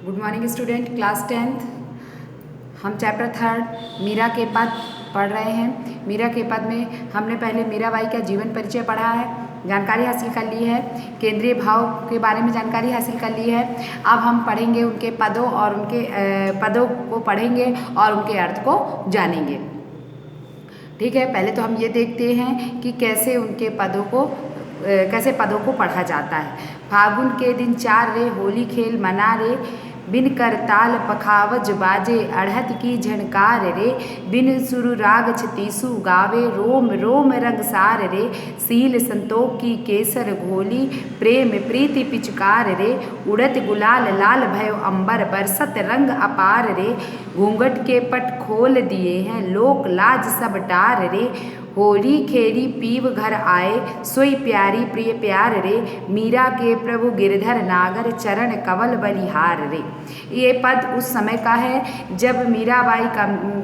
Good morning student, class 10th। हम chapter 3 Meera के पद पढ़ रहे हैं। मीरा के पद में हमने पहले मीराबाई का जीवन परिचय पढ़ा है, जानकारी हासिल कर ली है, केंद्रीय भाव के बारे में जानकारी हासिल कर ली है। अब हम पढ़ेंगे उनके पदों और उनके पदों को पढ़ेंगे और उनके अर्थ को जानेंगे। ठीक है, पहले तो हम ये देखते हैं कि कैसे पदों को पढ़ा जाता है। फागुन के दिन 4 रे, होली खेल मना रे, बिन करताल पखावज बाजे, अड़हत की झनकार रे, बिन सुरु राग छतीसु गावे, रोम रोम रंगसार रे, सील संतोख की केसर घोली, प्रेम प्रीति पिचकार रे, उड़त गुलाल लाल भयो अंबर, बरसत रंग अपार रे, घूंघट के पट खोल दिए हैं, लोक लाज सब टार रे, होली खेरी पीव घर आए, सोई प्यारी प्रिय प्यार रे, मीरा के प्रभु गिरधर नागर, चरण कवल बलिहार रे। ये पद उस समय का है जब मीराबाई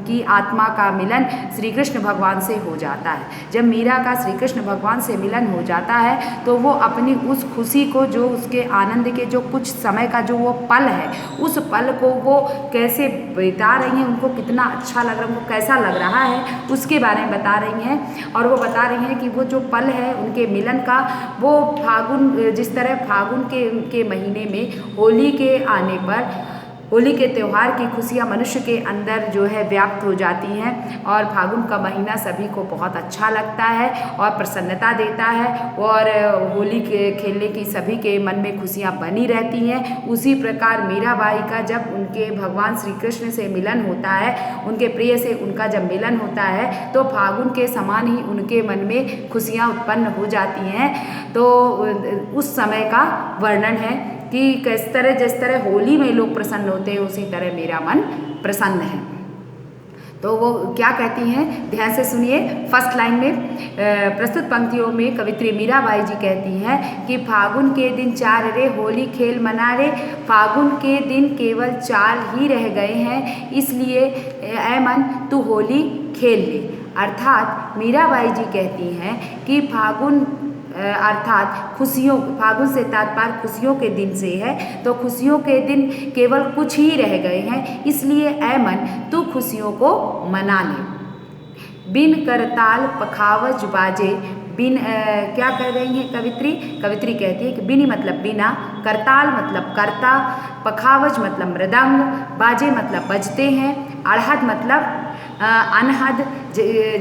की आत्मा का मिलन श्री कृष्ण भगवान से हो जाता है। जब मीरा का श्री कृष्ण भगवान से मिलन हो जाता है तो वो अपनी उस खुशी को, जो उसके आनंद के जो कुछ समय का जो वो पल है, उस पल को वो कैसे बिता रही हैं, उनको कितना अच्छा लग रहा है, उनको कैसा लग रहा है, उसके बारे में बता रही हैं। और वो बता रही हैं कि वो जो पल है उनके मिलन का, वो जिस तरह फागुन के महीने में होली के आने पर, होली के त्यौहार की खुशियाँ मनुष्य के अंदर जो है व्याप्त हो जाती हैं और फागुन का महीना सभी को बहुत अच्छा लगता है और प्रसन्नता देता है और होली के खेलने की सभी के मन में खुशियाँ बनी रहती हैं। उसी प्रकार मीराबाई का जब उनके भगवान श्री कृष्ण से मिलन होता है, उनके प्रिय से उनका जब मिलन होता है तो फागुन के समान ही उनके मन में खुशियाँ उत्पन्न हो जाती हैं। तो उस समय का वर्णन है कि जिस तरह होली में लोग प्रसन्न होते हैं, उसी तरह मेरा मन प्रसन्न है। तो वो क्या कहती हैं, ध्यान से सुनिए। फर्स्ट लाइन में प्रस्तुत पंक्तियों में कवित्री मीराबाई जी कहती हैं कि फागुन के दिन 4 रे, होली खेल मना रे। फागुन के दिन केवल 4 ही रह गए हैं, इसलिए ऐ मन तू होली खेल ले। अर्थात मीराबाई जी कहती हैं कि फागुन फागुन से तात्पर्य खुशियों के दिन से है, तो खुशियों के दिन केवल कुछ ही रह गए हैं, इसलिए ऐ मन तू खुशियों को मना ले। बिन करताल पखावज बाजे, बिन क्या कह रही हैं कवित्री कहती है कि बिनी मतलब बिना, करताल मतलब करता, पखावज मतलब मृदंग, बाजे मतलब बजते हैं, अड़हद मतलब अनहद,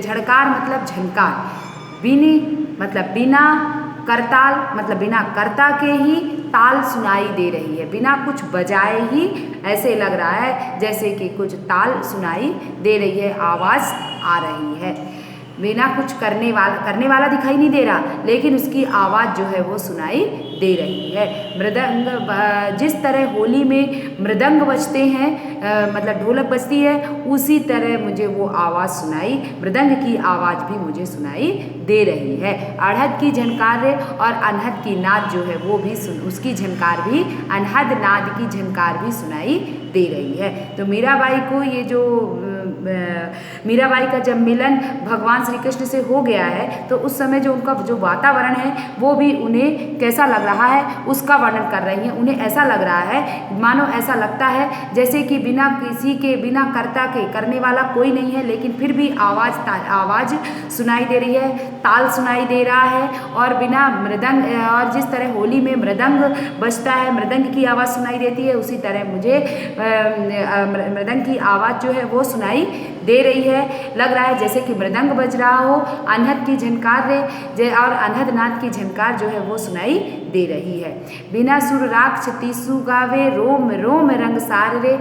झड़कार मतलब झनकार, बिनी मतलब बिना, करताल मतलब बिना कर्ता के ही ताल सुनाई दे रही है। बिना कुछ बजाए ही ऐसे लग रहा है जैसे कि कुछ ताल सुनाई दे रही है, आवाज़ आ रही है। बिना कुछ करने वाला दिखाई नहीं दे रहा, लेकिन उसकी आवाज़ जो है वो सुनाई दे रही है। मृदंग, जिस तरह होली में मृदंग बजते हैं, मतलब ढोलक बजती है, उसी तरह मुझे वो आवाज़ सुनाई, मृदंग की आवाज़ भी मुझे सुनाई दे रही है। अड़हद की झनकार और अनहद की नाद जो है वो भी उसकी झनकार भी, अनहद नाद की झनकार भी सुनाई दे रही है। तो मीराबाई को ये जो मीराबाई का जब मिलन भगवान श्री कृष्ण से हो गया है तो उस समय जो उनका जो वातावरण है वो भी उन्हें कैसा लग रहा है उसका वर्णन कर रही हैं। उन्हें ऐसा लग रहा है, मानो ऐसा लगता है जैसे कि बिना किसी के, बिना कर्ता के, करने वाला कोई नहीं है, लेकिन फिर भी आवाज़ सुनाई दे रही है, ताल सुनाई दे रहा है। और बिना मृदंग, और जिस तरह होली में मृदंग बजता है, मृदंग की आवाज़ सुनाई देती है, उसी तरह मुझे मृदंग की आवाज़ जो है वो सुनाई दे रही है। लग रहा है जैसे कि मृदंग बज रहा हो, अनहद की झनकार और अनहद नाद की झनकार जो है वो सुनाई दे रही है। बिना सुर राग छतीसु गावे, रोम रोम रंग सार रे।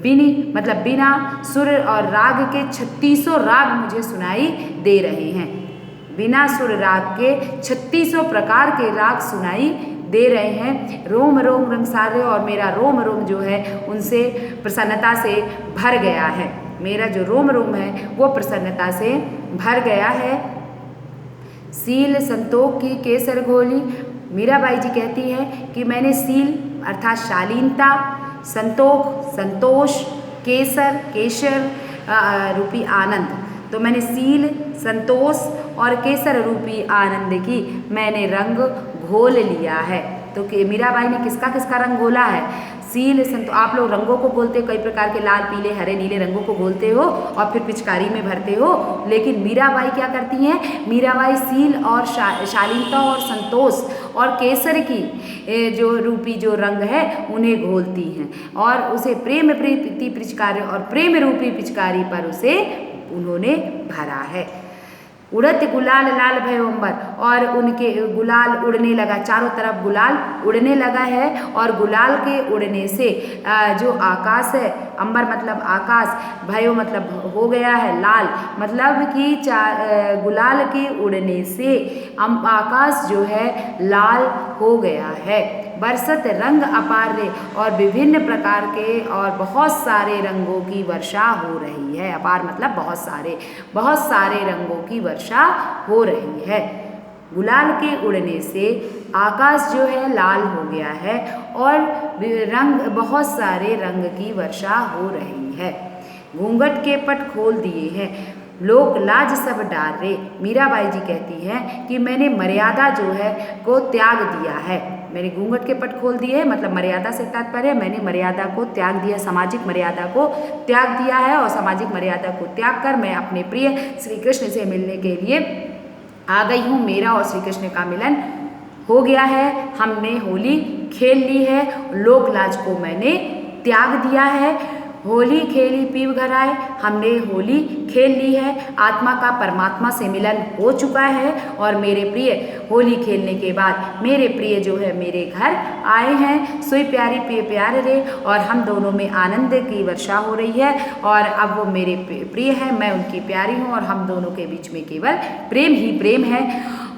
बिनी मतलब बिना सुर और राग के 3600 राग मुझे सुनाई दे रहे हैं। बिना सुर राग के 3600 प्रकार के राग सुनाई दे रहे हैं। रोम रोम रंग सारे, और मेरा रोम रोम जो है उनसे प्रसन्नता से भर गया है। मेरा जो रोम रोम है वो प्रसन्नता से भर गया है। सील संतोख की केसर घोली। मीराबाई जी कहती है कि मैंने सील अर्थात शालीनता, संतोख संतोष, केसर रूपी आनंद, तो मैंने सील, संतोष और केसर रूपी आनंद की मैंने रंग घोल लिया है। तो मीराबाई ने किसका किसका रंग घोला है? सील संतो आप लोग रंगों को बोलते हो, कई प्रकार के लाल पीले हरे नीले रंगों को बोलते हो और फिर पिचकारी में भरते हो, लेकिन मीराबाई क्या करती हैं? मीराबाई सील और शालीनता और संतोष और केसर की जो रूपी जो रंग है उन्हें घोलती हैं और उसे प्रेम प्रीति पिचकारी और प्रेम रूपी पिचकारी पर उसे उन्होंने भरा है। उड़त गुलाल लाल भयो अंबर, और उनके गुलाल उड़ने लगा, चारों तरफ गुलाल उड़ने लगा है और गुलाल के उड़ने से जो आकाश है, अंबर मतलब आकाश, भयो मतलब हो गया है, लाल मतलब कि गुलाल के उड़ने से आकाश जो है लाल हो गया है। बरसत रंग अपार रे, और विभिन्न प्रकार के और बहुत सारे रंगों की वर्षा हो रही है। अपार मतलब बहुत सारे रंगों की वर्षा हो रही है। गुलाल के उड़ने से आकाश जो है लाल हो गया है और बहुत सारे रंग की वर्षा हो रही है। घूंघट के पट खोल दिए हैं, लोक लाज सब डार रे। मीराबाई जी कहती हैं कि मैंने मर्यादा जो है को त्याग दिया है। मैंने घूंघट के पट खोल दिए, मतलब मर्यादा से तात्पर्य मैंने मर्यादा को त्याग दिया, सामाजिक मर्यादा को त्याग दिया है और सामाजिक मर्यादा को त्याग कर मैं अपने प्रिय श्री कृष्ण से मिलने के लिए आ गई हूँ। मेरा और श्री कृष्ण का मिलन हो गया है, हमने होली खेल ली है, लोक लाज को मैंने त्याग दिया है। होली खेली पीव घर आए, हमने होली खेल ली है, आत्मा का परमात्मा से मिलन हो चुका है और मेरे प्रिय होली खेलने के बाद मेरे प्रिय जो है मेरे घर आए हैं। सोई प्यारी प्रिय प्यारे रे, और हम दोनों में आनंद की वर्षा हो रही है और अब वो मेरे प्रिय हैं, मैं उनकी प्यारी हूँ और हम दोनों के बीच में केवल प्रेम ही प्रेम है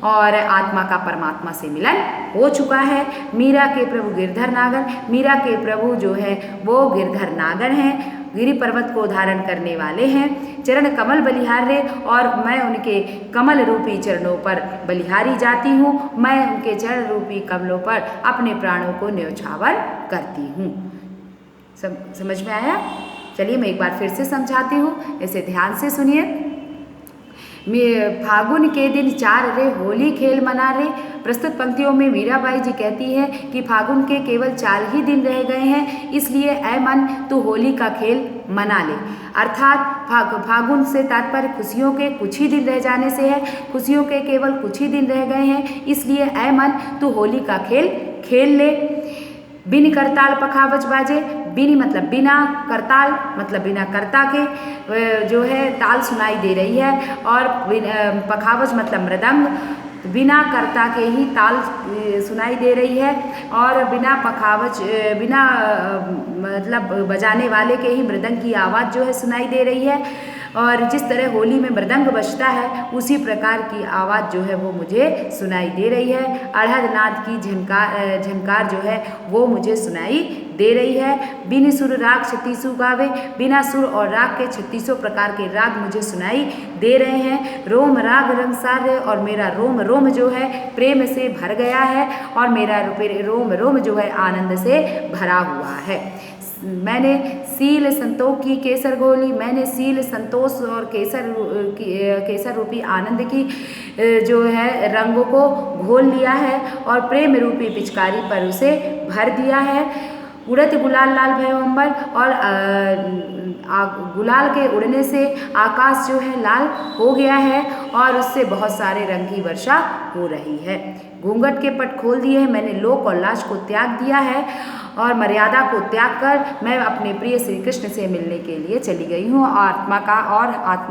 और आत्मा का परमात्मा से मिलन हो चुका है। मीरा के प्रभु गिरधर नागर, मीरा के प्रभु जो है वो गिरधर नागर हैं, गिरि पर्वत को धारण करने वाले हैं। चरण कमल बलिहार रे, और मैं उनके कमल रूपी चरणों पर बलिहारी जाती हूँ, मैं उनके चरण रूपी कमलों पर अपने प्राणों को न्यौछावर करती हूँ। समझ में आया? चलिए मैं एक बार फिर से समझाती हूँ, इसे ध्यान से सुनिए। फागुन के दिन चार रे, होली खेल मना रे। प्रस्तुत पंक्तियों में मीराबाई जी कहती है कि फागुन के केवल 4 ही दिन रह गए हैं, इसलिए ऐ मन तू होली का खेल मना ले। अर्थात फागुन से तात्पर्य खुशियों के कुछ ही दिन रह जाने से है, खुशियों के केवल कुछ ही दिन रह गए हैं, इसलिए ऐ मन तू होली का खेल खेल ले। बिन करताल पखावज बाजे, बिनी मतलब बिना, करताल मतलब बिना कर्ता के जो है ताल सुनाई दे रही है और पखावज मतलब मृदंग, बिना कर्ता के ही ताल सुनाई दे रही है और बिना पखावज बिना मतलब बजाने वाले के ही मृदंग की आवाज़ जो है सुनाई दे रही है। और जिस तरह होली में मृदंग बजता है उसी प्रकार की आवाज़ जो है वो मुझे सुनाई दे रही है। अड़हदनाद की झनकार जो है वो मुझे सुनाई दे रही है। बिन सुर राग 36 गावे, बिना सुर और राग के 36 प्रकार के राग मुझे सुनाई दे रहे हैं। रोम राग रंग सारे, और मेरा रोम रोम जो है प्रेम से भर गया है और मेरा रोम रोम जो है आनंद से भरा हुआ है। मैंने सील संतोष की केसर घोली, मैंने सील संतोष और केसर रूपी आनंद की जो है रंगों को घोल लिया है और प्रेम रूपी पिचकारी पर उसे भर दिया है। उड़त गुलाल लाल भयो अंबर, और गुलाल के उड़ने से आकाश जो है लाल हो गया है और उससे बहुत सारे रंग की वर्षा हो रही है। घूंघट के पट खोल दिए हैं, मैंने लोक और लाज को त्याग दिया है और मर्यादा को त्याग कर मैं अपने प्रिय श्री कृष्ण से मिलने के लिए चली गई हूँ। आत्मा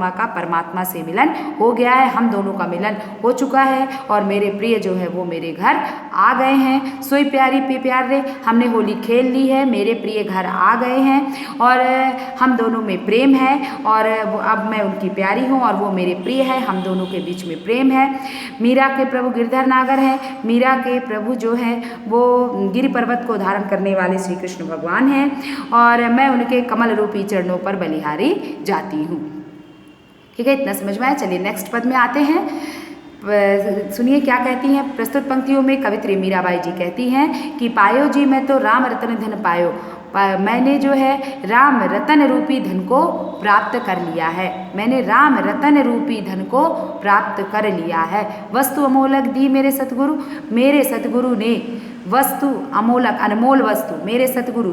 का परमात्मा से मिलन हो गया है, हम दोनों का मिलन हो चुका है और मेरे प्रिय जो है वो मेरे घर आ गए हैं। सोई प्यारी पे प्यार रे, हमने होली खेल ली है, मेरे प्रिय घर आ गए हैं और हम दोनों में प्रेम है और अब मैं उनकी प्यारी हूँ और वो मेरे प्रिय है, हम दोनों के बीच में प्रेम है। मीरा के प्रभु गिरधर नागर है, मीरा के प्रभु जो है वो गिरि पर्वत को धारण करने वाले श्री कृष्ण भगवान हैं और मैं उनके कमल रूपी चरणों पर बलिहारी जाती हूँ। ठीक है, इतना समझ में आया। चलिए नेक्स्ट पद में आते हैं, सुनिए क्या कहती हैं। प्रस्तुत पंक्तियों में कवित्री मीराबाई जी कहती हैं कि पायो जी मैं तो राम रतन धन पायो, मैंने जो है राम रतन रूपी धन को प्राप्त कर लिया है, मैंने राम रतन रूपी धन को प्राप्त कर लिया है। वस्तु अमोलक दी मेरे सतगुरु, मेरे सतगुरु ने वस्तु अमोलक अनमोल वस्तु मेरे सतगुरु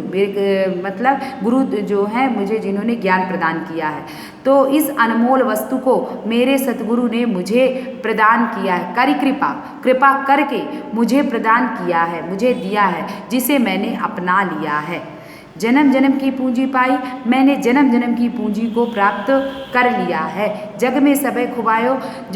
मतलब गुरु जो हैं मुझे जिन्होंने ज्ञान प्रदान किया है, तो इस अनमोल वस्तु को मेरे सतगुरु ने मुझे प्रदान किया है, करी कृपा करके मुझे प्रदान किया है, मुझे दिया है, जिसे मैंने अपना लिया है। जन्म जन्म की पूंजी पाई, मैंने जन्म जन्म की पूंजी को प्राप्त कर लिया है। जग में सबे खुबायो,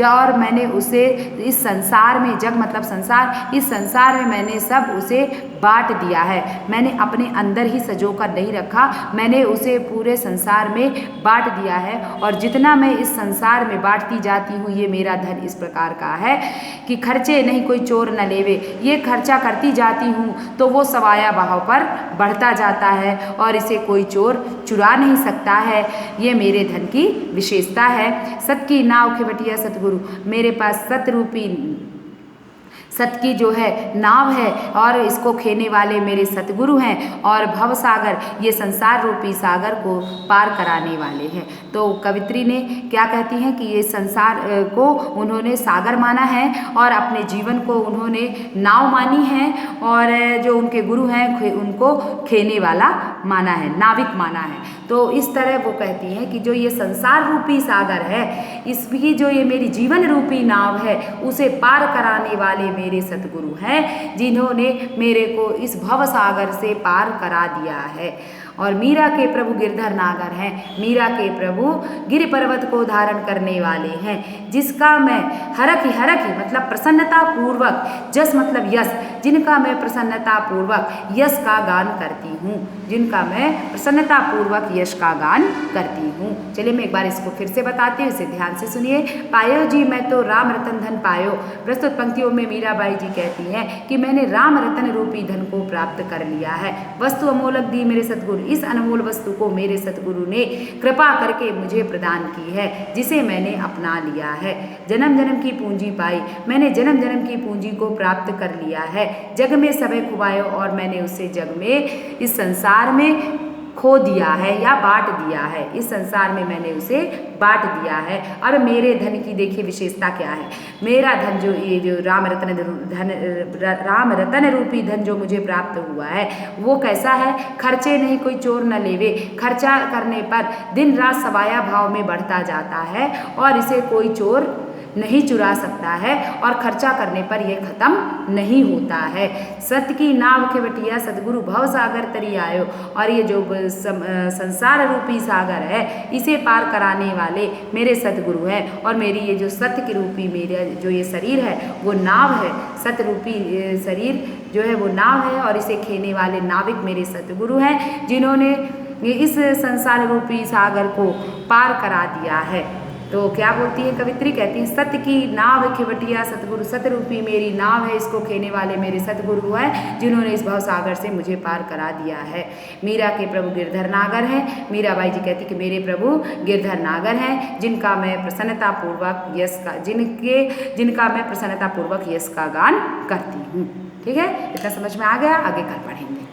और मैंने उसे इस संसार में, जग मतलब संसार, इस संसार में मैंने सब उसे बांट दिया है। मैंने अपने अंदर ही सजो कर नहीं रखा, मैंने उसे पूरे संसार में बांट दिया है। और जितना मैं इस संसार में बांटती जाती हूँ, ये मेरा धन इस प्रकार का है कि खर्चे नहीं कोई चोर न लेवे। ये खर्चा करती जाती हूँ तो वो सवाया बहाव पर बढ़ता जाता है और इसे कोई चोर चुरा नहीं सकता है। ये मेरे धन की विशेषता है। सत की नाव खेवटिया सतगुरु, मेरे पास सत रूपी सत की जो है नाव है और इसको खेने वाले मेरे सतगुरु हैं, और भव सागर ये संसार रूपी सागर को पार कराने वाले हैं। तो कवित्री ने क्या कहती हैं कि ये संसार को उन्होंने सागर माना है और अपने जीवन को उन्होंने नाव मानी है, और जो उनके गुरु हैं उनको खेने वाला माना है, नाविक माना है। तो इस तरह वो कहती हैं कि जो ये संसार रूपी सागर है, इसकी जो ये मेरी जीवन रूपी नाव है, उसे पार कराने वाले मेरे सतगुरु हैं, जिन्होंने मेरे को इस भव सागर से पार करा दिया है। और मीरा के प्रभु गिरधर नागर हैं, मीरा के प्रभु गिरि पर्वत को धारण करने वाले हैं, जिसका मैं हरख ही मतलब प्रसन्नता पूर्वक, जस मतलब यश, जिनका मैं प्रसन्नता पूर्वक यश का गान करती हूँ, जिनका मैं प्रसन्नता पूर्वक यश का गान करती हूँ। चलिए मैं एक बार इसको फिर से बताती हूँ, इसे ध्यान से सुनिए। पायो जी मैं तो राम रतन धन पायो। प्रस्तुत पंक्तियों में मीराबाई जी कहती हैं कि मैंने राम रतन रूपी धन को प्राप्त कर लिया है। वस्तु अमोलक दी मेरे सतगुरु, इस अनमोल वस्तु को मेरे सतगुरु ने कृपा करके मुझे प्रदान की है, जिसे मैंने अपना लिया है। जन्म जन्म की पूंजी पाई, मैंने जन्म जन्म की पूंजी को प्राप्त कर लिया है। जग में सबे खुबायो, और मैंने उसे जग में, इस संसार में खो दिया है या बांट दिया है। इस संसार में मैंने उसे बांट दिया है। और मेरे धन की देखिए विशेषता क्या है। मेरा धन जो ये जो राम रतन रूपी धन जो मुझे प्राप्त हुआ है, वो कैसा है? खर्चे नहीं कोई चोर न लेवे। खर्चा करने पर दिन रात सवाया भाव में बढ़ता जाता है और इसे कोई चोर नहीं चुरा सकता है, और खर्चा करने पर यह खत्म नहीं होता है। सत्य की नाव खेवटिया सतगुरु भव सागर तरी आयो, और ये जो संसार रूपी सागर है, इसे पार कराने वाले मेरे सतगुरु हैं। और मेरी ये जो सत्य की रूपी मेरा जो ये शरीर है वो नाव है। सत्य रूपी शरीर जो है वो नाव है, और इसे खेने वाले नाविक मेरे सतगुरु हैं, जिन्होंने इस संसार रूपी सागर को पार करा दिया है। तो क्या बोलती है कवित्री? कहती है सत्य की नाव खेवटिया सतगुरु, सत्य रूपी मेरी नाव है, इसको खेने वाले मेरे सतगुरु हैं, जिन्होंने इस भव सागर से मुझे पार करा दिया है। मीरा के प्रभु गिरधर नागर हैं। मीराबाई जी कहती कि मेरे प्रभु गिरधर नागर हैं, जिनका मैं प्रसन्नता पूर्वक यश का जिनका मैं प्रसन्नता पूर्वक यश का गान करती हूँ। ठीक है, इतना समझ में आ गया? आगे कल पढ़ेंगे।